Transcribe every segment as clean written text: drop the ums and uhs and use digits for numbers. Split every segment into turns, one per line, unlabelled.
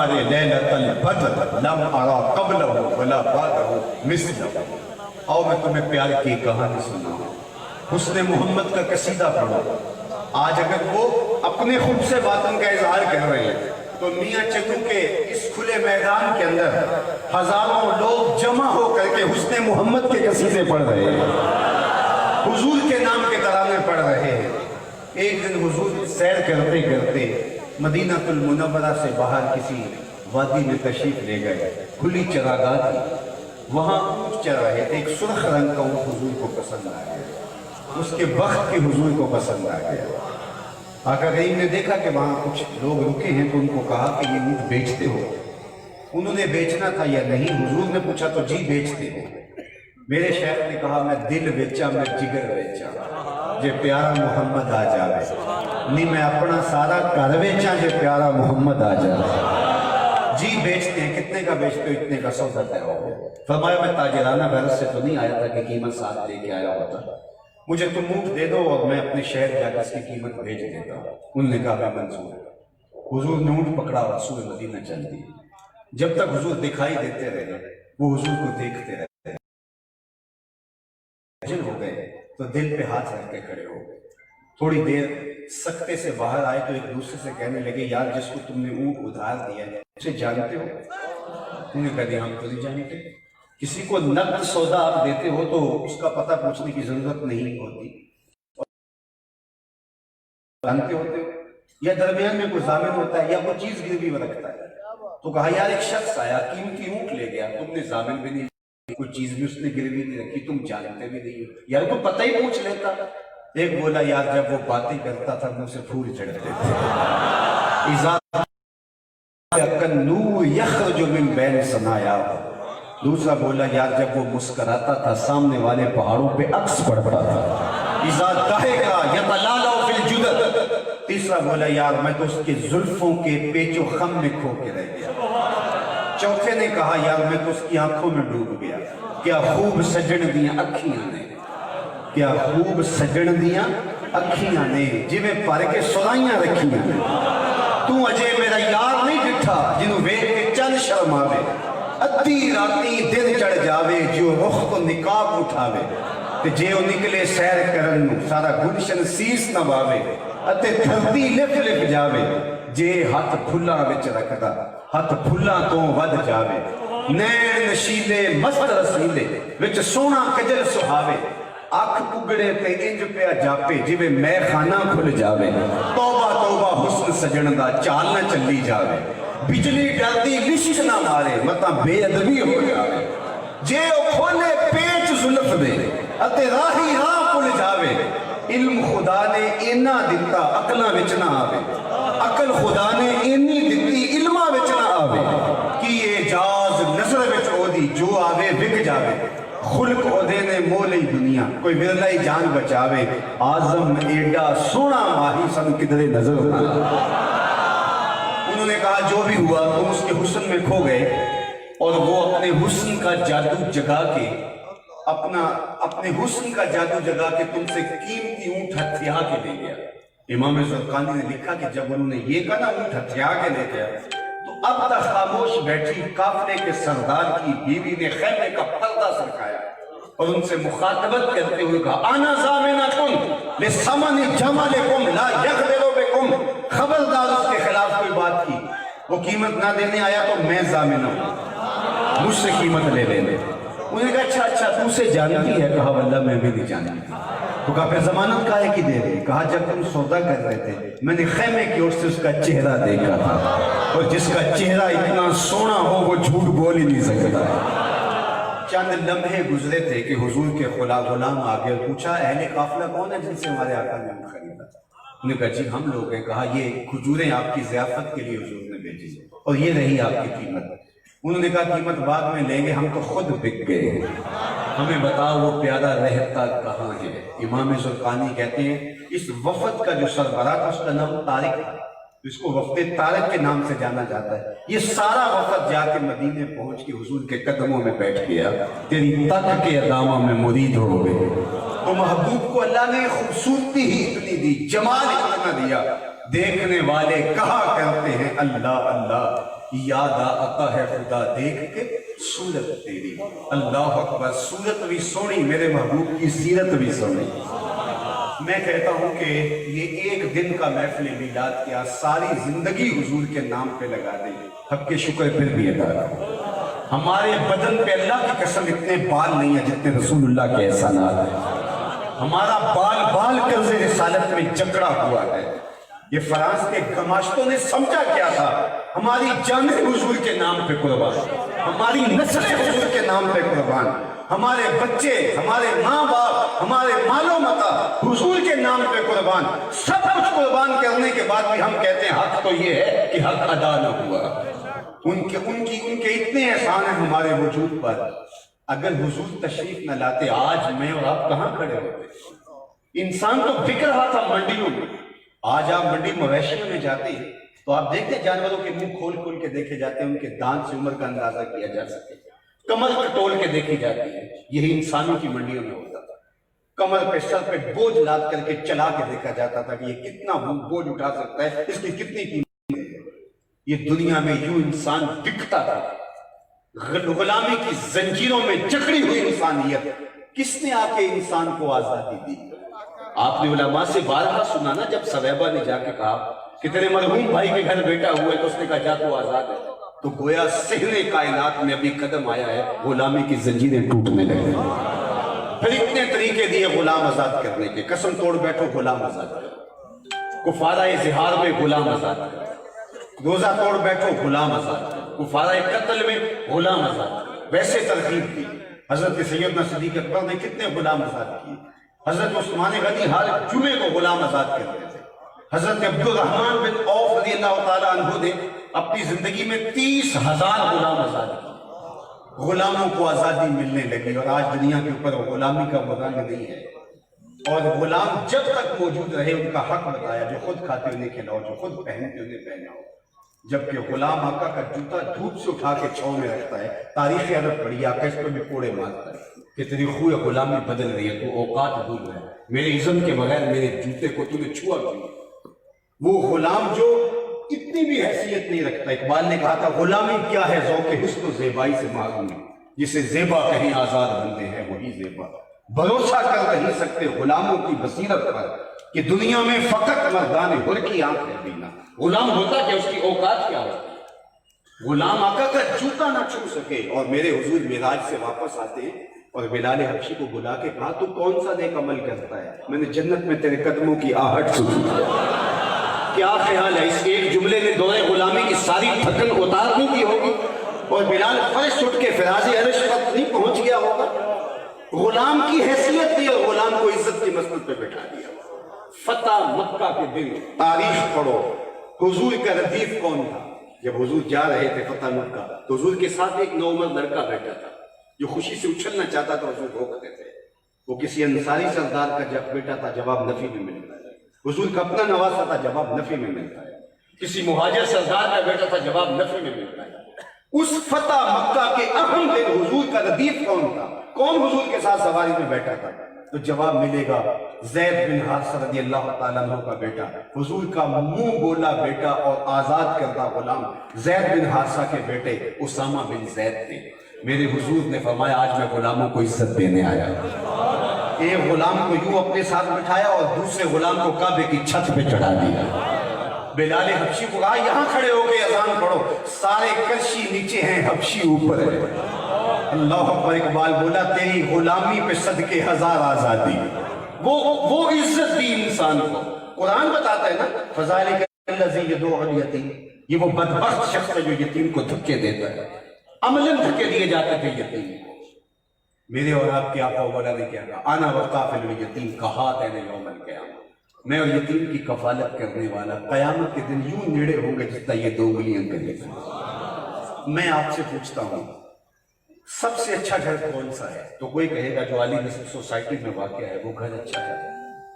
لیلۃ البدر لم ارا قبلہ ولا بعدہ مثلہ۔ آؤ میں تمہیں پیار کی کہانی سناؤں، حسن محمد کا قصیدہ پڑھو۔ آج اگر وہ اپنے خوب سے باطن کا اظہار کر رہے ہیں تو میاں چکو کے اس کھلے میدان کے اندر ہزاروں لوگ جمع ہو کر کے حسن محمد کے قصیدے پڑھ رہے ہیں، حضور کے نام کے ترانے پڑھ رہے ہیں۔ ایک دن حضور سیر کرتے کرتے مدینہ المنورہ سے باہر کسی وادی میں تشریف لے گئے، کھلی چراگاہ تھی، وہاں اونٹ چر رہے تھے۔ ایک سرخ رنگ کا اونٹ حضور کو پسند آ گیا، اس کے بخت کے حضور کو پسند آ گیا۔ آقا کریم نے دیکھا کہ وہاں کچھ لوگ رکے ہیں تو ان کو کہا کہ یہ اونٹ بیچتے ہو؟ انہوں نے بیچنا تھا یا نہیں؟ حضور نے پوچھا تو جی بیچتے ہو۔ میرے شیخ نے کہا میں دل بیچا، میں جگر بیچا جے پیارا محمد آ جاوے، نہیں میں اپنا سارا گھر بیچا جے پیارا محمد آ جاوے۔ جی بیچتے ہیں، کتنے کا بیچتے ہو؟ اتنے کا سودا طے ہو گیا۔ فرمایا میں تاجرانہ غرض سے تو نہیں آیا تھا کہ قیمت ساتھ لے کے آیا ہوتا، مجھے تم اونٹ دے دو اور میں اپنے شہر جا کے اس کی قیمت بھیج دیتا ہوں۔ انہوں نے کہا میں منظور ہے۔ حضور نے اونٹ پکڑا اور رسول مدینہ چل دی۔ جب تک حضور دکھائی دیتے رہے وہ حضور کو دیکھتے رہے، جن ہو گئے تو دل پہ ہاتھ رکھ کے کھڑے ہو گئے۔ تھوڑی دیر سکتے سے باہر آئے تو ایک دوسرے سے کہنے لگے یار جس کو تم نے اونٹ ادھار دیا ہے اسے جانتے ہو؟ انہوں نے کہا کہ ہم تو نہیں جانتے۔ کسی کو نقد سودا آپ دیتے ہو تو اس کا پتہ پوچھنے کی ضرورت نہیں ہوتی، جانتے ہوتے ہو؟ یا درمیان میں کوئی ضامن ہوتا ہے یا کوئی چیز گروی میں رکھتا ہے؟ تو کہا یار ایک شخص آیا قیمتی اونٹ لے گیا، تم نے ضامن بھی نہیں، کوئی چیز بھی اس نے گروی نہیں رکھی، تم جانتے بھی نہیں ہو، یار کو پتہ ہی پوچھ لیتا۔ ایک بولا یار جب وہ باتیں کرتا تھا منہ سے پھول چڑھتے تھے، اذا کنور یخرج من بین ثنایا۔ دوسرا بولا یار جب وہ مسکراتا تھا سامنے والے پہاڑوں پہ عکس پڑتا تھا، اذا ضحکا یتلالأ فی الجدد۔ تیسرا بولا یار میں تو اس کے زلفوں کے پیچ و خم میں کھو کے رہ گیا۔ چوتھے نے کہا یار میں تو اس کی آنکھوں میں ڈوب گیا، کیا خوب سجن دیاں اکھیاں نے، کیا خوب سجن دیاں اکھیاں نے، جویں پر کے سلائیاں رکھیاں نے۔ تو اجے میرا یار نہیں ڈٹھا جنہوں ویکھ کے چل شرم آوے، ادھی راتی دن چڑھ جاوے جو رخ کو نقاب اٹھاوے، تے جے او نکلے سیر کرن سارا گلشن سیس نہ واوے، اتے دھرتی لف لف جاوے، جے ہاتھ پھلاں وچ رکھدا ہاتھ پھلاں تو ود جاوے، نین نشیلے مست رسیلے وچ سونا کجل سہاوے، اکھ اگڑے تے انج پیا جاپے جویں میں خانہ کھل جاوے، توبہ توبہ حسن سجن دا چال نہ چلی جاوے، بجلی ڈردی لشک نہ مارے مطا بے ادبی ہو جاوے، جے او کھولے پیچ زلف دے اتے راہی راہ کھل جاوے، علم خدا نے اینا دیتا عقلاں وچ نہ آوے، عقل خدا نے اینی دیتی علماں وچ نہ آوے، کی اعجاز نظر وچ او دی جو آوے وک جاوے، خلق عہدے نے مولی دنیا کوئی ورلائی جان بچاوے، آزم ایڈا سونا ماہی سن کدھرے نظر نہ۔ انہوں نے کہا جو بھی ہوا تم اس کے حسن میں کھو گئے، اور وہ اپنے حسن کا جادو جگا کے اپنے حسن کا جادو جگا کے تم سے قیمتی اونٹ ہتھیا کے لے گیا۔ امام زرقانی نے لکھا کہ جب انہوں نے یہ کہا نا اونٹ ہتھیا کے لے گیا تو اب تک خاموش بیٹھی قافلے کے سردار کی بیوی نے خیمے کا پردہ سرکایا اور ان سے مخاطبت کرتے ہوئے کہا انا ضامنۃ لثمن جملکم لا یغدر بکم، خبردار اس کے خلاف کوئی بات کی، وہ قیمت نہ دینے آیا تو میں ضامن ہوں، مجھ سے قیمت لے لینے۔ انہوں نے کہا اچھا تو اسے جانتی ہے؟ کہا واللہ میں بھی نہیں جانتی۔ تو کہا پھر ضمانت کاہے کی دے رہی؟ کہا جب تم سودا کر رہے تھے میں نے خیمے کی اور سے اس کا چہرہ دیکھا تھا، اور جس کا چہرہ اتنا سونا ہو وہ جھوٹ بول ہی نہیں سکتا ہے۔ چند لمحے گزرے تھے کہ حضور کے غلام آگے اور پوچھا اہل قافلہ کون ہے جن سے ہمارے آقا نے اونٹ خریدا؟ انہوں نے کہا جی ہم لوگ ہیں۔ کہا یہ کھجوریں آپ کی ضیافت کے لیے حضور نے بھیجی اور یہ رہی آپ کی قیمت۔ انہوں نے کہا قیمت بعد میں لیں گے، ہم تو خود بک گئے ہیں، ہمیں بتاؤ وہ پیادہ رہتا کہاں ہے؟ امام زرقانی کہتے ہیں اس وفد کا جو سربراہ تھا اس کا نام طارق تھا، اس کو وفد طارق کے نام سے جانا جاتا ہے۔ یہ سارا وفد جا کے مدینے پہنچ کے حضور کے قدموں میں بیٹھ گیا، تیری تک کے اداموں میں مرید ہو گئے۔ تو محبوب کو اللہ نے خوبصورتی ہی اتنی دی، جمال اتنا دیا، دیکھنے والے کہا کرتے ہیں اللہ اللہ۔ یاد آتا ہے خدا دیکھ کے صورت تیری. اللہ اکبر. صورت بھی سونی, میرے محبوب کی سیرت بھی سونی. میں کہتا ہوں کہ یہ ایک دن کا محفل میلاد کیا, ساری زندگی حضور کے نام پہ لگا دیں, حق کے شکر پھر بھی ادا کریں. ہمارے بدن پہ اللہ کی قسم اتنے بال نہیں ہیں جتنے رسول اللہ کے احسانات ہیں. ہمارا بال بال قرض رسالت میں جکڑا ہوا ہے. یہ فرانس کے گماشتوں نے سمجھا کیا تھا, ہماری جانیں حضور کے نام پہ قربان, ہماری نسلیں حضور کے نام پہ قربان, ہمارے بچے, ہمارے ماں باپ, ہمارے مال و متا حضور کے نام پہ قربان. سب کچھ قربان کرنے کے بعد بھی ہم کہتے ہیں حق تو یہ ہے کہ حق ادا نہ ہوا. ان کے اتنے احسان ہیں ہمارے وجود پر. اگر حضور تشریف نہ لاتے آج میں اور آپ کہاں کھڑے ہوتے؟ انسان تو بک رہا تھا منڈیوں میں. آج آپ منڈی مویشیوں میں جاتے ہیں تو آپ دیکھتے ہیں جانوروں کے منہ کھول کھول کے دیکھے جاتے ہیں, ان کے دانت سے عمر کا اندازہ کیا جا سکے. کمر پر تول کے دیکھی جاتی ہے. یہی انسانوں کی منڈیوں میں ہوتا تھا. کمر پہ سر پہ بوجھ لاد کر کے چلا کے دیکھا جاتا تھا کہ یہ کتنا بوجھ اٹھا سکتا ہے, اس کی کتنی قیمت ہے. یہ دنیا میں یوں انسان بکتا تھا, غلامی کی زنجیروں میں جکڑی ہوئی انسانیت. کس نے آ کے انسان کو آزادی دی؟ آپ نے علماء سے بارہا سنا نا, جب سویبا نے جا کے کہا کہ تیرے مرحوم بھائی کے گھر بیٹا ہوا ہے, تو اس نے کہا جا تو آزاد ہے. تو گویا صحنِ کائنات میں ابھی قدم آیا ہے, غلامی کی زنجیریں ٹوٹنے لگے. پھر اتنے طریقے دیے غلام آزاد کرنے کے. قسم توڑ بیٹھو غلام آزاد کرو, کفارہ اظہار میں غلام آزاد کرو, روزہ توڑ بیٹھو غلام آزاد کرو, کفارہ قتل میں غلام آزاد کرو. ویسے ترغیب دی. حضرت سیدنا صدیق اکبر نے کتنے غلام آزاد کیے. حضرت عثمان غنی ہر جمعے کو غلام آزاد کرتے تھے. حضرت عبد الرحمن بن عوف رضی اللہ تعالیٰ عنہ نے اپنی زندگی میں 30,000 غلام آزاد کیے. غلاموں کو آزادی ملنے لگی, اور آج دنیا کے اوپر غلامی کا رنگ نہیں ہے. اور غلام جب تک موجود رہے ان کا حق بتایا, جو خود کھاتے انہیں کھلاؤ, جو خود پہنتے انہیں پہناؤ. جبکہ غلام آقا کا جوتا دھوپ سے اٹھا کے چھاؤں میں رکھتا ہے. تاریخ عرب پڑھی, آقا اس پہ بھی کوڑے مارتا ہے کہ تیری خوی غلامی بدل رہی ہے, تو اوقات بھول رہا ہے, میرے اذن کے بغیر میرے جوتے کو تو نے چھوا کیوں. وہ غلام جو اتنی بھی حیثیت نہیں رکھتا. اقبال نے کہا تھا غلامی کیا ہے ذوق حسن و زیبائی سے معلوم, جسے زیبا کہیں آزاد بندے ہیں وہی زیبا. بھروسہ کر نہیں سکتے غلاموں کی بصیرت پر کہ دنیا میں فقط مردان حر کی آنکھ ہے بینا. غلام ہوتا کہ اس کی اوقات کیا ہوتی ہے. غلام آقا کا جوتا نہ چھو سکے. اور میرے حضور معراج سے واپس آتے ہیں اور بلال حبشی کو بلا کے کہا تو کون سا نیک عمل کرتا ہے, میں نے جنت میں تیرے قدموں کی آہٹ سنی. کیا خیال ہے اس ایک جملے نے دورے غلامی کی ساری تھکن اتار نہیں کی ہوگی, اور بلال فرش اٹھ کے فراز عرش تک نہیں پہنچ گیا ہوگا. غلام کی حیثیت دی اور غلام کو عزت کی مسند پہ بٹھا دیا. فتح مکہ کے دن تاریخ پڑھو, حضور کا ردیف کون تھا. جب حضور جا رہے تھے فتح مکہ تو حضور کے ساتھ ایک نوعمر لڑکا بیٹھا تھا جو خوشی سے اچھلنا چاہتا تھا. حضور روکتے تھے. وہ کسی انصاری سردار کا بیٹا تھا, جواب نفی میں ملتا ہے. حضور کا اپنا نواسا تھا, جواب نفی میں ملتا ہے. کسی مہاجر سردار کا بیٹا تھا, جواب نفی میں ملتا ہے. اس فتح مکہ کے اہم دن حضور کا ردیف کون تھا, کون حضور کے ساتھ سواری میں بیٹھا تھا, تو جواب ملے گا زید بن حارثہ رضی اللہ تعالیٰ عنہ کا بیٹا, حضور کا منہ بولا بیٹا اور آزاد کردہ غلام زید بن حارثہ کے بیٹے اسامہ بن زید تھے. میرے حضور نے فرمایا آج میں غلاموں کو عزت دینے آیا. ایک غلام کو یوں اپنے ساتھ بٹھایا اور دوسرے غلام کو کعبے کی چھت پہ چڑھا دیا. بلال حبشی کو کہا یہاں کھڑے ہو کے اذان پڑھو, سارے کرشی نیچے ہیں, حبشی اوپر ہے. اللہ اکبر. اقبال بولا تیری غلامی پہ صدقے ہزار آزادی. وہ عزت دی انسان کو. قرآن بتاتا ہے نا فذالک الذی یدعو الیتیم, یہ وہ بدبخت شخص ہے جو یتیم کو دھکے دیتا ہے. عملاً دھکے دیے جاتے تھے یتیم کو. میرے اور آپ کے آقا والا نے کیا کہا, انا وقافل الیتیم کہاتین یوم القیامہ, میں اور یتیم کی کفالت کرنے والا قیامت کے دن یوں نیڑے ہوں گے جتنا یہ 2 انگلیاں قریب ہیں. میں آپ سے پوچھتا ہوں سب سے اچھا گھر کون سا ہے, تو کوئی کہے گا جو علی نسب سوسائٹی میں واقع ہے وہ گھر اچھا ہے.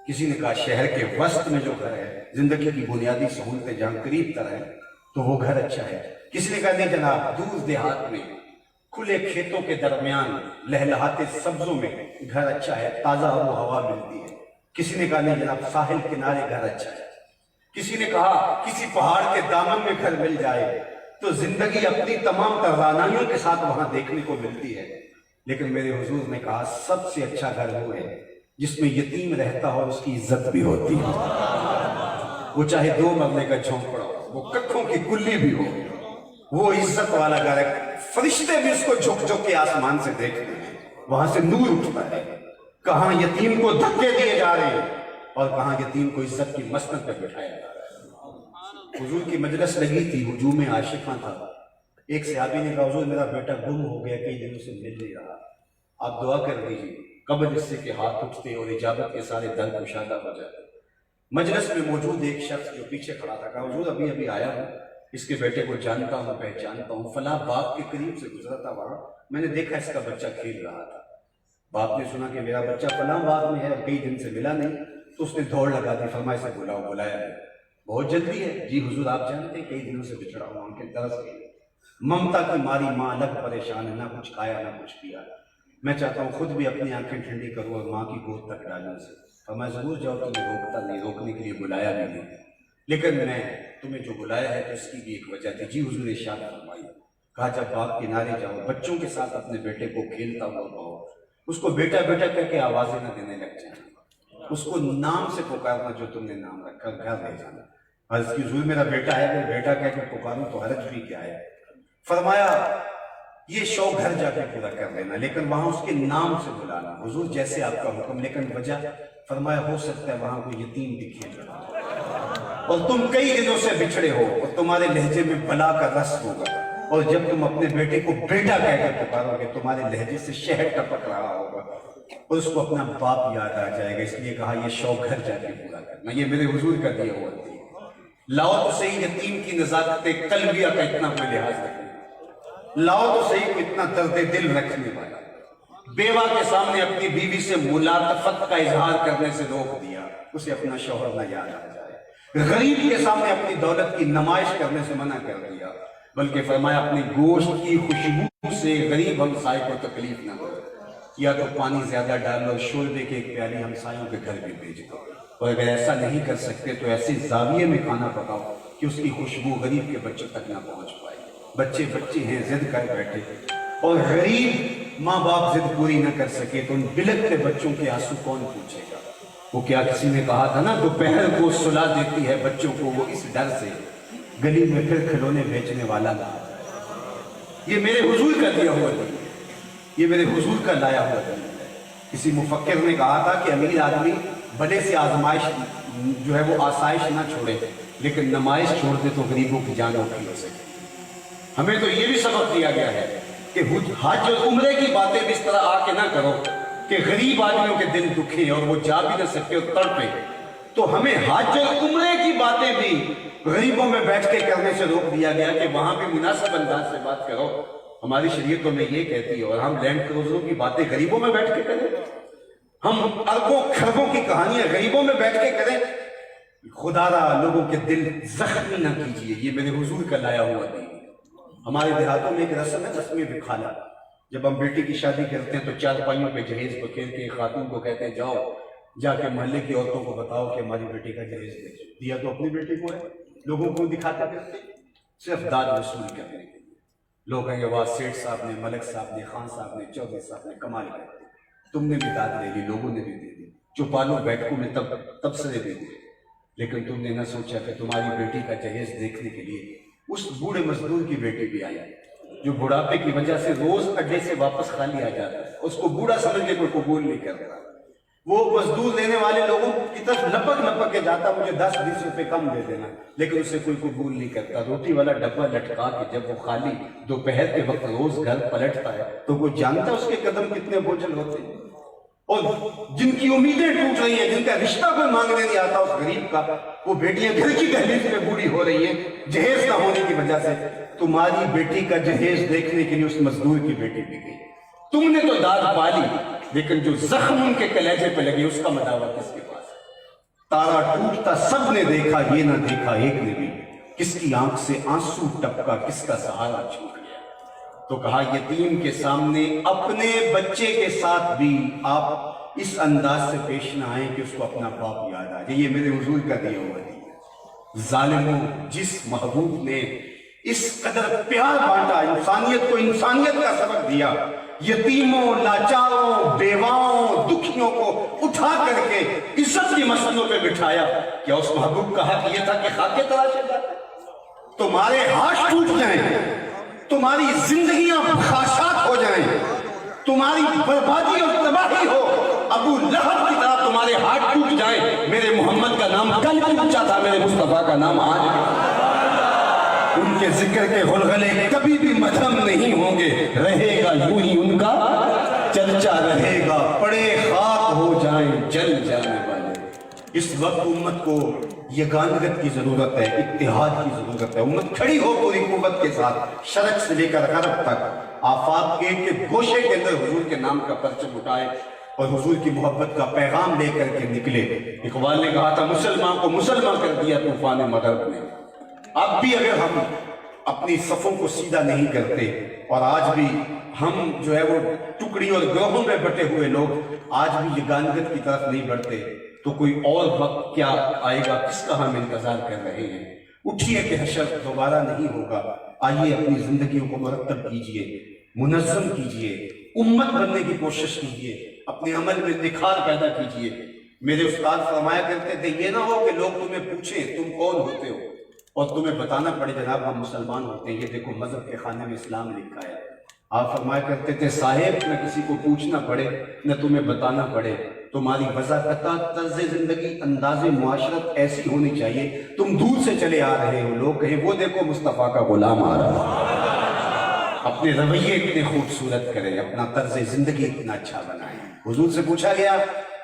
کسی نے کہا شہر کے وسط میں جو گھر ہے, زندگی کی بنیادی سہولتیں جہاں قریب تر ہیں تو وہ گھر اچھا ہے. کسی نے کہا نہیں جناب دور دیہات میں کھلے کھیتوں کے درمیان لہلہاتے سبزوں میں گھر اچھا ہے, تازہ آب و ہوا ملتی ہے. کسی نے کہا نہیں جناب ساحل کنارے گھر اچھا ہے. کسی نے کہا کسی پہاڑ کے دامن میں گھر مل جائے, تو زندگی اپنی تمام توانائیوں کے ساتھ وہاں دیکھنے کو ملتی ہے، لیکن میرے حضور نے کہا سب سے اچھا گھر وہ ہے جس میں یتیم رہتا ہو اور اس کی عزت بھی ہوتی ہے، وہ چاہے 2 مرلے کا جھونپڑا ہو، وہ ککھوں کی کلی بھی ہو، وہ عزت والا گھر ہے، فرشتے بھی اس کو جھک جھک کے آسمان سے دیکھتے ہیں، وہاں سے نور اٹھتا ہے، کہاں یتیم کو دھکے دیے جا رہے ہیں اور کہاں یتیم کو عزت کی مسند پہ بٹھایا جا رہا ہے۔ حضور کی مجلس لگی تھی، ہجوم عاشقاں تھا، ایک صحابی نے کہا حضور میرا بیٹا گم ہو گیا، کئی دنوں سے مل نہیں رہا، آپ دعا کر دیجیے، قبل اس سے کہ ہاتھ اٹھتے اور اجابت کے سارے در کشادہ ہو جاتے۔ مجلس میں موجود ایک شخص جو پیچھے کھڑا تھا کہا حضور ابھی آیا ہوں، اس کے بیٹے کو جانتا ہوں، پہچانتا ہوں، فلاں باغ کے قریب سے گزرا تھا، وہاں میں نے دیکھا اس کا بچہ کھیل رہا تھا، باپ نے سنا کہ میرا بچہ فلاں باغ میں ہے اور کئی دن سے ملا نہیں، تو اس نے دوڑ لگا دی، فرمایا اسے بلاؤ، بلایا ہے، بہت جلدی ہے، جی حضور آپ جانتے ہیں کئی دنوں سے بچھڑا ہوا، ان کے طرف سے ممتا کی ماری ماں الگ پریشان ہے، نہ کچھ کھایا نہ کچھ پیا، میں چاہتا ہوں خود بھی اپنی آنکھیں ٹھنڈی کروں اور ماں کی گود تک ڈالوں سے، فرمایا ضرور جاؤ، تمہیں روکتا نہیں، روکنے کے لیے بلایا بھی نہیں، لیکن میں تمہیں جو بلایا ہے تو اس کی بھی ایک وجہ تھی، جی حضور ارشاد فرمائی، کہا جب باغ کنارے جاؤ بچوں کے ساتھ اپنے بیٹے کو کھیلتا ہوا پاؤ، اس کو بیٹا بیٹا کہہ کے آوازیں نہ دینے لگ جائیں، اس کو نام سے پکارنا جو تم نے نام رکھا، گھر لے جانا، عرض کی حضور میرا بیٹا ہے، اگر بیٹا کہہ کے پکاروں تو حرج بھی کیا ہے، فرمایا یہ شوق گھر جا کے پورا کر لینا، لیکن وہاں اس کے نام سے بلانا، حضور جیسے آپ کا حکم، لیکن وجہ فرمایا ہو سکتا ہے وہاں کوئی یتیم بھی کھیل رہا ہو اور تم کئی دنوں سے بچھڑے ہو اور تمہارے لہجے میں بلا کا رس ہوگا، اور جب تم اپنے بیٹے کو بیٹا کہہ کر پکارو گے تمہارے لہجے سے شہد ٹپک رہا ہوگا اور اس کو اپنا باپ یاد آ جائے گا، اس لیے کہا یہ شوق گھر جا کے پورا کرنا، یہ میرے حضور کا دیا ہوا تھی، لاؤ تو صحیح یتیم کی نزاکت قلبیہ کا اتنا کوئی لحاظ رکھنا، لاؤ تو صحیح اتنا درد دل رکھنے والا، بیوہ کے سامنے اپنی بیوی سے ملاطفت کا اظہار کرنے سے روک دیا، اسے اپنا شوہر نہ یاد آ جائے، غریب کے سامنے اپنی دولت کی نمائش کرنے سے منع کر دیا، بلکہ فرمایا اپنی گوشت کی خوشبو سے غریب ہمسائے کو تکلیف نہ ہو، یا تو پانی زیادہ ڈال لو، شوربے کے ایک پیالی ہمسایوں کے گھر بھی بھیج دو، اور اگر ایسا نہیں کر سکتے تو ایسے زاویے میں کھانا پکاؤ کہ اس کی خوشبو غریب کے بچوں تک نہ پہنچ پائے، بچے بچے ہیں ضد کر بیٹھے اور غریب ماں باپ ضد پوری نہ کر سکے تو ان بلکتے بچوں کے آنسو کون پوچھے گا، وہ کیا کسی نے کہا تھا نا دوپہر کو سلا دیتی ہے بچوں کو وہ اس ڈر سے گلی میں پھر کھلونے بیچنے والا نہ آ جائے، یہ میرے حضور کا دیا ہوا دین ہے، یہ میرے حضور کا لایا ہوا دین ہے، کسی مفکر نے کہا تھا کہ امیر آدمی بڑے سے آزمائش جو ہے وہ آسائش نہ چھوڑے لیکن نمائش چھوڑ دے تو غریبوں کی جان اوکھی ہو سکے، ہمیں تو یہ بھی سبق دیا گیا ہے کہ حج اور عمرے کی باتیں بھی اس طرح آ کے نہ کرو کہ غریب آدمیوں کے دل دکھیں اور وہ جا بھی نہ سکتے اور تڑپے، تو ہمیں حج اور عمرے کی باتیں بھی غریبوں میں بیٹھ کے کرنے سے روک دیا گیا کہ وہاں بھی مناسب انداز سے بات کرو، ہماری شریعت تو میں یہ کہتی ہے، اور ہم لینڈ کروزروں کی باتیں غریبوں میں بیٹھ کے کریں، ہم اربوں کھربوں کی کہانیاں غریبوں میں بیٹھ کے کریں، خدا را لوگوں کے دل زخمی نہ کیجیے، یہ میرے حضور کا لایا ہوا دین۔ ہمارے دیہاتوں میں ایک رسم ہے رسم بکھالا، جب ہم بیٹی کی شادی کرتے ہیں تو چارپائیوں پہ جہیز بکھیر کے خاتون کو کہتے ہیں جاؤ جا کے محلے کی عورتوں کو بتاؤ کہ ہماری بیٹی کا جہیز دیا تو اپنی بیٹی کو ہے، لوگوں کو دکھاتے پھرتے صرف داد وصول کرنے کے لیے، لوگ کہیں گے واہ سیٹھ صاحب نے، ملک صاحب نے، خان صاحب نے، چودھری صاحب نے کمال کر دی، تم نے بھی داد لے لی، لوگوں نے بھی دے دی، چوپالوں بیٹھکوں میں تبصرے دے دیے، لیکن تم نے نہ سوچا کہ تمہاری بیٹی کا جہیز دیکھنے کے لیے اس بوڑھے مزدور کی بیٹی بھی آئی جو بڑھاپے کی وجہ سے روز اڈے سے واپس خالی آ جاتا ہے، اس کو بوڑھا سمجھ کے کوئی قبول نہیں کر رہا، وہ مزدور دینے والے لوگوں کی طرف لپک لپک کے جاتا مجھے 10-20 روپے کم دے دینا، لیکن اسے کوئی قبول نہیں کرتا، روٹی والا ڈبہ لٹکا کے جب وہ خالی دوپہر کے وقت روز گھر پلٹتا ہے تو وہ جانتا اس کے قدم کتنے بوجھل ہوتے ہیں، اور جن کی امیدیں ٹوٹ رہی ہیں، جن کا رشتہ کوئی مانگنے نہیں آتا اس غریب کا، وہ بیٹیاں گھر کی دہلیز میں بوڑھی ہو رہی ہیں جہیز نہ ہونے کی وجہ سے، تمہاری بیٹی کا جہیز دیکھنے کے لیے اس مزدور کی بیٹی بھی گئی، تم نے تو داد پالی لیکن جو زخم ان کے کلیجے پہ لگی اس کا مداوع کس کے پاس ہے؟ تارا ٹوٹتا سب نے دیکھا، یہ نہ دیکھا ایک نے بھی، کس کی آنکھ سے آنسو ٹپکا، کس کا سہارا چھوٹ گیا، تو کہا یتیم کے سامنے اپنے بچے کے ساتھ بھی آپ اس انداز سے پیش نہ آئیں کہ اس کو اپنا باپ یاد آ جائے، یہ میرے حضور کا دیا ہوا دین ہے۔ ظالموں، جس محبوب نے اس قدر پیار بانٹا، انسانیت کو انسانیت کا سبق دیا، یتیموں، لاچاروں، بیواؤں، دکھیوں کو اٹھا کر کے عزت کی مسندوں پہ بٹھایا۔ کیا اس محبوب کا حق یہ تھا کہ خاکے تراشے جاتے؟ تمہارے ہاتھ ٹوٹ جائیں، تمہاری زندگیاں خاشاک ہو جائیں، تمہاری بربادی اور تباہی ہو، ابو لہب کی طرح تمہارے ہاتھ ٹوٹ جائیں، میرے محمد کا نام کل بھی اونچا تھا، میرے مصطفیٰ کا نام آج بھی۔ ان کے ذکر کے غلغلے کبھی بھی مدھم نہیں ہوں گے، رہے گا یوں ہی ان کا چرچا رہے گا، پڑے خاک ہو جائیں جل جانے والے۔ اس وقت امت کو یگانگت کی ضرورت ہے، اتحاد کی ضرورت ہے۔ امت کھڑی ہو پوری قوت کے ساتھ، شرق سے لے کر غرب تک، آفاق کے گوشے کے اندر حضور کے نام کا پرچم اٹھائے اور حضور کی محبت کا پیغام لے کر کے نکلے۔ اقبال نے کہا تھا مسلمان کو مسلمان کر دیا طوفان مغرب نے۔ اب بھی اگر ہم اپنی صفوں کو سیدھا نہیں کرتے اور آج بھی ہم جو ہے وہ ٹکڑی اور گروہوں میں بٹے ہوئے لوگ آج بھی یگانگت کی طرف نہیں بڑھتے تو کوئی اور وقت کیا آئے گا، کس کا ہم انتظار کر رہے ہیں؟ اٹھیے کہ حشر دوبارہ نہیں ہوگا۔ آئیے اپنی زندگیوں کو مرتب کیجئے، منظم کیجئے، امت بننے کی کوشش کیجئے، اپنے عمل میں نکھار پیدا کیجئے۔ میرے استاد فرمایا کرتے تھے یہ نہ ہو کہ لوگ تمہیں پوچھیں تم کون ہوتے ہو اور تمہیں بتانا پڑے جناب ہم مسلمان ہوتے ہیں، یہ دیکھو مذہب کے خانے میں اسلام لکھا ہے۔ آپ فرمایا کرتے تھے صاحب نہ کسی کو پوچھنا پڑے نہ تمہیں بتانا پڑے، تمہاری وضاحت، طرز زندگی، انداز معاشرت ایسی ہونی چاہیے تم دور سے چلے آ رہے ہو، لوگ کہیں وہ دیکھو مصطفیٰ کا غلام آ رہا۔ اپنے رویے اتنے خوبصورت کریں، اپنا طرز زندگی اتنا اچھا بنائیں۔ حضور سے پوچھا گیا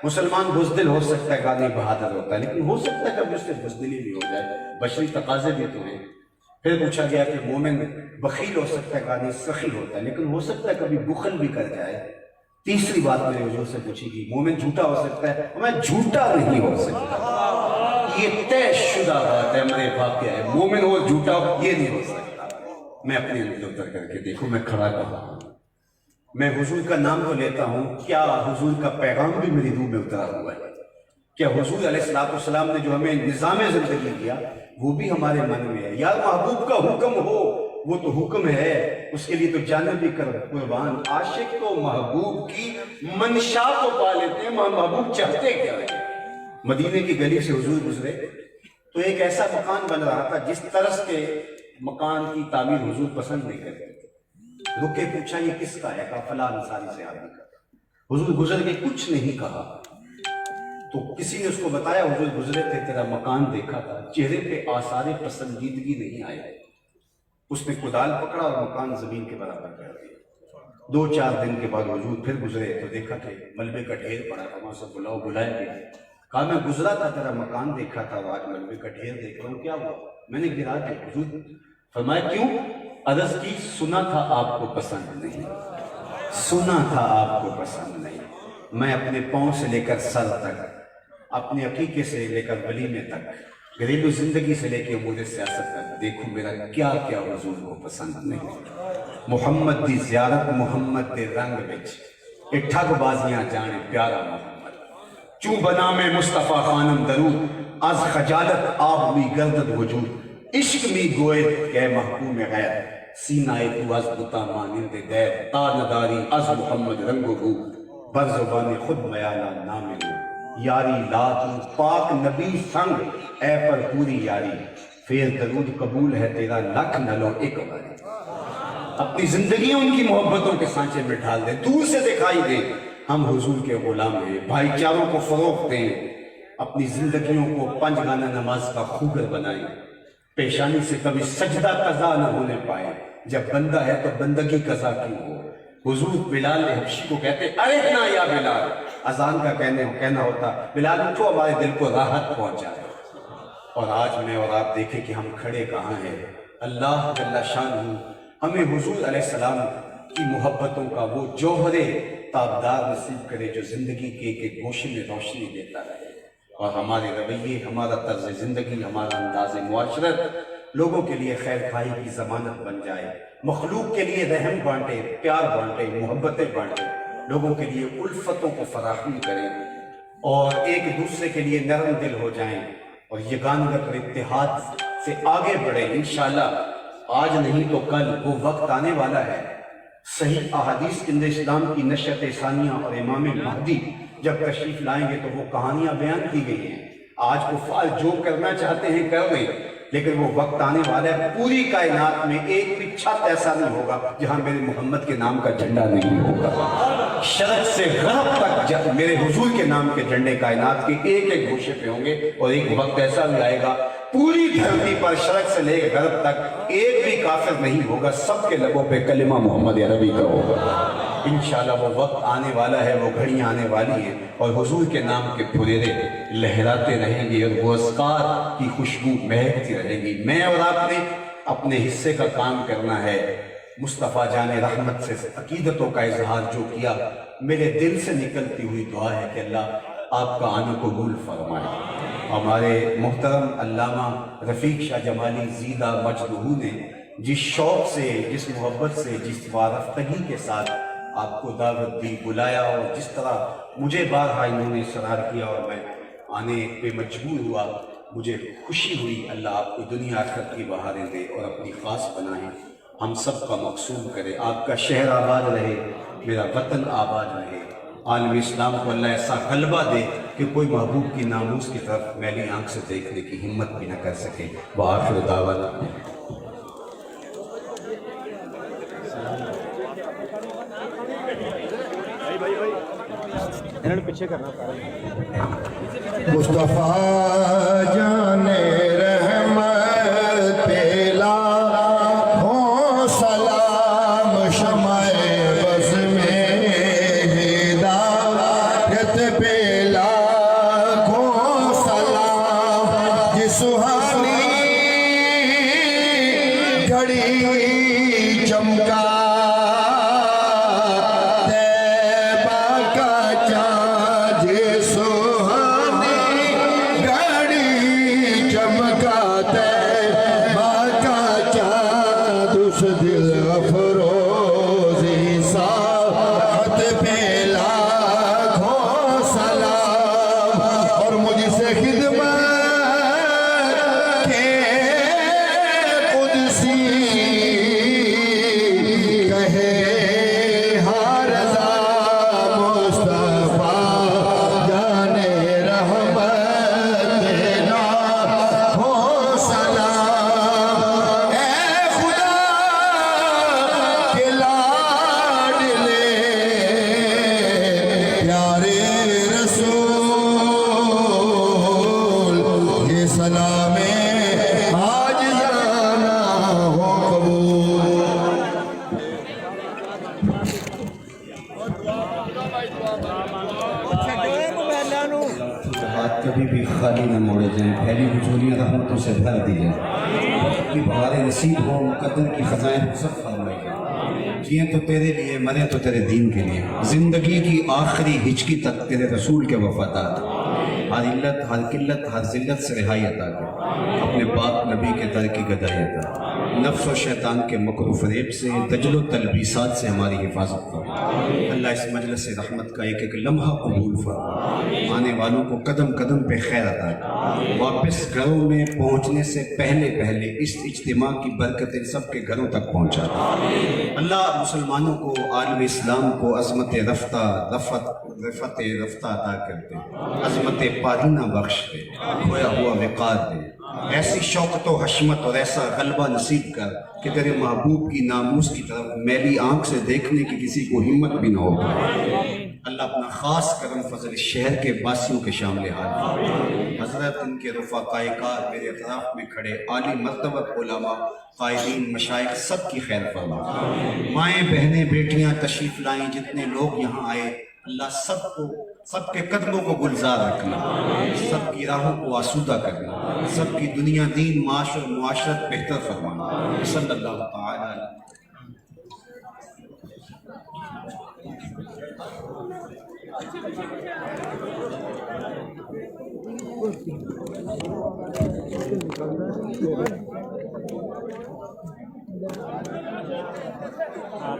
مسلمان بزدل ہو سکتا ہے، گانے بہادر ہوتا ہے، لیکن ہو سکتا ہے کبھی اس سے بزدلی بھی ہو جائے، بشری تقاضے بھی تو ہیں۔ پھر پوچھا گیا کہ مومن بخیل ہو سکتا ہے، گانے سخی ہوتا ہے، لیکن ہو سکتا ہے کبھی بخل بھی کر جائے۔ تیسری بات میرے حضور سے پوچھی گئی مومن جھوٹا ہو سکتا ہے، میں جھوٹا نہیں ہو سکتا، یہ طے شدہ بات ہے، میرے واقعہ ہے، مومن ہو جھوٹا ہو یہ نہیں ہو سکتا۔ میں اپنے اندر اتر کر کے دیکھوں میں کھڑا کہاں ہوں، میں حضور کا نام تو لیتا ہوں، کیا حضور کا پیغام بھی میری روح میں اترا ہوا ہے؟ کیا حضور علیہ السلام نے جو ہمیں نظام زندگی دیا وہ بھی ہمارے من میں ہے؟ یار محبوب کا حکم ہو وہ تو حکم ہے، اس کے لیے تو جانے بھی کر قربان۔ عاشق تو محبوب کی منشا کو پا لیتے ہیں، محبوب چاہتے کیا ہے؟ مدینے کی گلی سے حضور گزرے تو ایک ایسا مکان بن رہا تھا جس طرز کے مکان کی تعمیر حضور پسند نہیں کرتے تھے۔ رکے پوچھا یہ کس کا ہے؟ کہا فلاں انصاری صحابی کا۔ حضور گزر کے کچھ نہیں کہا تو کسی نے اس کو بتایا حضور گزرے تھے تیرا مکان دیکھا تھا، چہرے پہ آثار پسندیدگی نہیں آئے۔ اس نے کدال پکڑا اور مکان زمین کے برابر کر دیا۔ 2-4 دن کے بعد حضور پھر گزرے تو دیکھا کہ ملبے کا ڈھیر پڑا تھا، وہاں سے بلاؤ بلائے گیا۔ کہا میں گزرا تھا تیرا مکان دیکھا تھا، آج ملبے کا ڈھیر دیکھ رہا ہوں، کیا ہوا؟ میں نے گرا دیا۔ حضور فرمایا کیوں؟ عرض کی سنا تھا آپ کو پسند نہیں، سنا تھا آپ کو پسند نہیں۔ میں اپنے پاؤں سے لے کر سر تک، اپنے عقیقے سے لے کر ولیمے تک، گھریلو زندگی سے لے کے امور سیاست تک دیکھوں میرا کیا کیا حضور کو پسند نہیں۔ محمد دی زیارت محمد دے رنگ وچ اے ٹھگ بازیاں جانے پیارا محمد، چوں بنا میں مصطفیٰ خانم درود، از خجالت آب ہوئی گردد وجود، عشق می گوئے کہ محکوم غیر، سینہ تو از بتا مانند دیر، تا نداری از محمد رنگ و بو، بر زبان خود بیانا نام رو، یاری لا تو پاک نبی سنگ اے پر پوری یاری، پھر درود قبول ہے تیرا لکھ نہ لو ایک باری۔ اپنی زندگیوں ان کی محبتوں کے سانچے میں ڈھال دیں، دور سے دکھائی دیں ہم حضور کے غلام ہیں، بھائی چاروں کو فروغ دیں، اپنی زندگیوں کو 5 گانا نماز کا خوگر بنائیں، پیشانی سے کبھی سجدہ قضا نہ ہونے پائے، جب بندہ ہے تو بندگی قضا کیوں ہو۔ حضور بلال حبشی کو کہتے ارحنا یا بلال، اذان کا کہنا ہوتا بلال اٹھو ہمارے دل کو راحت پہنچائے۔ اور آج میں اور آپ دیکھیں کہ ہم کھڑے کہاں ہیں۔ اللہ جل شانہ ہمیں حضور علیہ السلام کی محبتوں کا وہ جوہر تابدار نصیب کرے جو زندگی کے ایک گوشے میں روشنی دیتا رہے، اور ہمارے رویے، ہمارا طرز زندگی، ہمارا انداز معاشرت لوگوں کے لیے خیر خواہی کی ضمانت بن جائے، مخلوق کے لیے رحم بانٹے، پیار بانٹے، محبتیں بانٹے، لوگوں کے لیے الفتوں کو فراہم کریں اور ایک دوسرے کے لیے نرم دل ہو جائیں اور یگانگت اور اتحاد سے آگے بڑھیں۔ انشاءاللہ آج نہیں تو کل وہ وقت آنے والا ہے، صحیح احادیث کے اندر اسلام کی نشأت ثانیہ اور امام مہدی جب تشریف لائیں گے تو وہ کہانیاں بیان کی گئی ہیں۔ آج کفار جو کرنا چاہتے ہیں کر رہے ہیں، لیکن وہ وقت آنے والا ہے پوری کائنات میں ایک بھی چھت ایسا نہیں ہوگا جہاں میرے محمد کے نام کا جھنڈا نہیں ہوگا۔ شرق سے غرب تک میرے حضور کے نام کے جھنڈے کائنات کے ایک ایک گوشے پہ ہوں گے، اور ایک وقت ایسا بھی آئے گا پوری دھرتی پر شرق سے لے کے غرب تک ایک بھی کافر نہیں ہوگا، سب کے لبوں پہ کلمہ محمد عربی کا ہوگا۔ انشاءاللہ وہ وقت آنے والا ہے، وہ گھڑیاں آنے والی ہیں، اور حضور کے نام کے پھریرے لہراتے رہیں گے، اور وہ اذکار کی خوشبو مہکتی رہے گی۔ میں اور آپ نے اپنے حصے کا کام کرنا ہے۔ مصطفیٰ جان رحمت سے عقیدتوں کا اظہار جو کیا، میرے دل سے نکلتی ہوئی دعا ہے کہ اللہ آپ کا آنا قبول فرمائے۔ ہمارے محترم علامہ رفیق شاہ جمالی زیدہ مجدہو نے جس شوق سے، جس محبت سے، جس وارفتگی کے ساتھ آپ کو دعوت دی، بلایا، اور جس طرح مجھے بارہا انہوں نے اصرار کیا اور میں آنے پہ مجبور ہوا، مجھے خوشی ہوئی۔ اللہ آپ کو دنیا آخرت کی بہاریں دے اور اپنی خاص بنائیں، ہم سب کا مقصود کرے۔ آپ کا شہر آباد رہے، میرا وطن آباد رہے، عالم اسلام کو اللہ ایسا غلبہ دے کہ کوئی محبوب کی ناموس کی طرف میلی آنکھ سے دیکھنے کی ہمت بھی نہ کر سکے۔ وآخر دعوانا
مصطفیٰ جان رحمت پہ لاکھوں سلام، شمع بز میں ہدایت پہ لاکھوں سلام، جس سہانی گھڑی چمکا
کبھی بھی خالی نہ موڑے جائیں، پھیلی حضوریاں رحمتوں سے بھر دی جائیں، کہ بہاریں نصیب ہو، مقدر کی خزائن سب فرمائی جائیں، جیئیں تو تیرے لیے، مریں تو تیرے دین کے لیے، زندگی کی آخری ہچکی تک تیرے رسول کے وفادار، ہر علت، ہر قلت، ہر ذلت سے رہائی عطا کر، اپنے پاک نبی کے در کی گدائی عطا، نفس و شیطان کے مکر و فریب سے، دجل و تلبیسات سے ہماری حفاظت کر۔ اللہ اس مجلس رحمت کا ایک ایک لمحہ قبول فرما، آنے والوں کو قدم قدم پہ خیر عطا کر، واپس گھروں میں پہنچنے سے پہلے پہلے اس اجتماع کی برکتیں سب کے گھروں تک پہنچا دے۔ اللہ مسلمانوں کو، عالم اسلام کو عظمت رفت عطا کر دے، عظمت پادینہ بخش دے، کھویا ہوا وقار دے، ایسی شوقت و حشمت اور ایسا غلبہ نصیب کر کہ تیرے محبوب کی ناموس کی طرف میلی آنکھ سے دیکھنے کی کسی کو ہمت بھی نہ ہو۔ اللہ اپنا خاص کرم فضل اس شہر کے باسیوں کے شامل حال، حضرت ان کے رفقائے کار میرے اطراف میں کھڑے عالی مرتبہ علماء، قائدین، مشائخ سب کی خیر فرما، مائیں بہنیں بیٹیاں تشریف لائیں، جتنے لوگ یہاں آئے اللہ سب کے قدموں کو گلزار رکھنا، سب کی راہوں کو آسودہ کرنا، سب کی دنیا دین معاش اور معاشرت بہتر فرمانا۔ صلی اللہ تعالی علیہ
آپ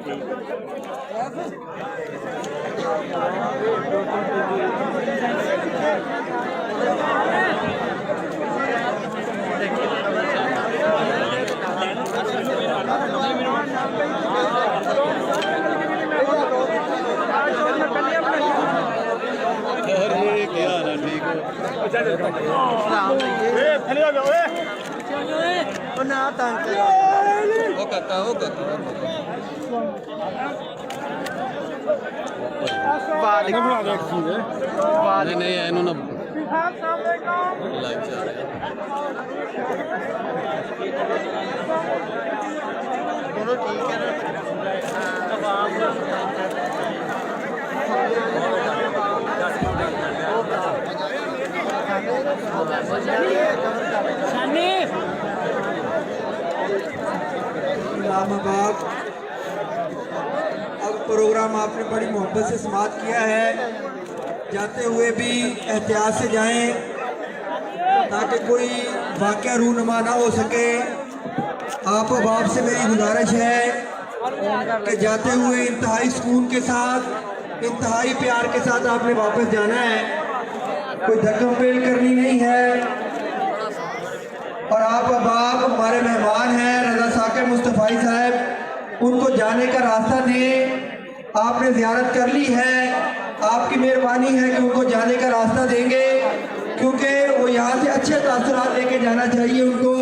نہیں اینو نہ لائیو چل رہا
اسلام آباد اب پروگرام آپ نے بڑی محبت سے سماعت کیا ہے. جاتے ہوئے بھی احتیاط سے جائیں تاکہ کوئی واقعہ رونما نہ ہو سکے. آپ احباب سے میری گزارش ہے کہ جاتے ہوئے انتہائی سکون کے ساتھ, انتہائی پیار کے ساتھ آپ نے واپس جانا ہے, کوئی دھکم پیل کرنی نہیں ہے. اور آپ احباب ہمارے مہمان ہیں رضا ثاقب مصطفی صاحب, ان کو جانے کا راستہ دیں. آپ نے زیارت کر لی ہے, آپ کی مہربانی ہے کہ ان کو جانے کا راستہ دیں گے, کیونکہ وہ یہاں سے اچھے تاثرات لے کے جانا چاہیے ان کو.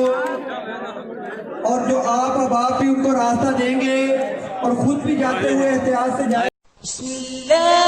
اور جو آپ احباب بھی ان کو راستہ دیں گے اور خود بھی جاتے ہوئے احتیاط سے جائیں.
بسم اللہ